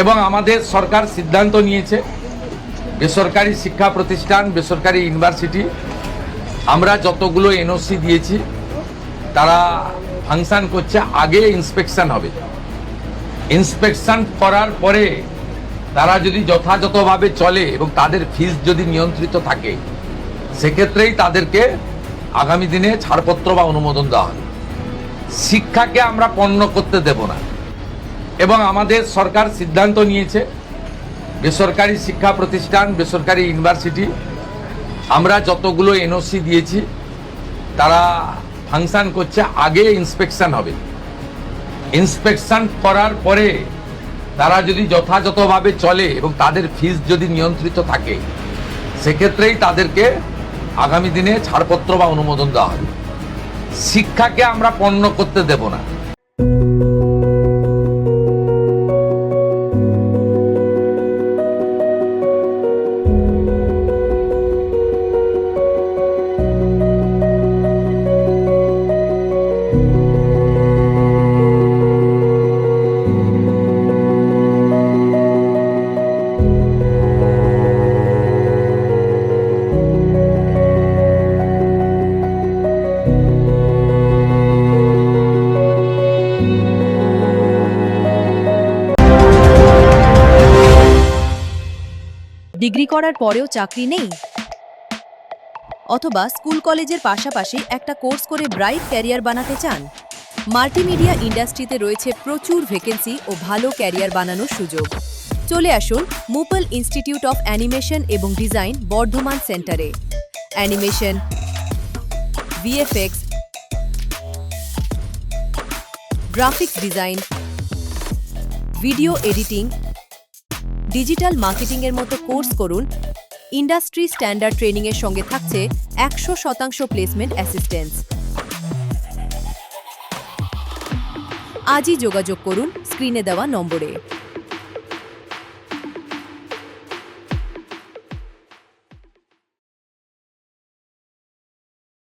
এবং আমাদের সরকার সিদ্ধান্ত নিয়েছে বেসরকারি শিক্ষা প্রতিষ্ঠান, বেসরকারি ইউনিভার্সিটি আমরা যতগুলো এনওসি দিয়েছি তারা ফাংশন করছে, আগে ইন্সপেকশন হবে। ইন্সপেকশন করার পরে তারা যদি যথাযথভাবে চলে এবং তাদের ফিস যদি নিয়ন্ত্রিত থাকে, সেক্ষেত্রেই তাদেরকে আগামী দিনে ছাড়পত্র বা অনুমোদন দেওয়া হবে। শিক্ষাকে আমরা পণ্য করতে দেব না। এবং আমাদের সরকার সিদ্ধান্ত নিয়েছে বেসরকারি শিক্ষা প্রতিষ্ঠান, বেসরকারি ইউনিভার্সিটি আমরা যতগুলো এনওসি দিয়েছি তারা ফাংশন করছে, আগে ইন্সপেকশন হবে। ইন্সপেকশন করার পরে তারা যদি যথাযথভাবে চলে এবং তাদের ফিস যদি নিয়ন্ত্রিত থাকে, সেক্ষেত্রেই তাদেরকে আগামী দিনে ছাড়পত্র বা অনুমোদন দেওয়া হবে। শিক্ষাকে আমরা পণ্য করতে দেব না। ডিগ্রি করার পরেও চাকরি নেই, অথবা স্কুল কলেজের পাশাপাশি একটা কোর্স করে ব্রাইট ক্যারিয়ার বানাতে চান? মাল্টিমিডিয়া ইন্ডাস্ট্রিতে রয়েছে প্রচুর ভ্যাকেন্সি ও ভালো ক্যারিয়ার বানানোর সুযোগ। চলে আসুন মুপল ইনস্টিটিউট অফ অ্যানিমেশন এবং ডিজাইন বর্ধমান সেন্টারে। Animation, VFX, graphics design, video editing, digital মার্কেটিংয়ের মতো কোর্স করুন। ইন্ডাস্ট্রি স্ট্যান্ডার্ড ট্রেনিংয়ের সঙ্গে থাকছে 100% প্লেসমেন্ট অ্যাসিস্ট্যান্স। আজই যোগাযোগ করুন স্ক্রিনে দেওয়া নম্বরে।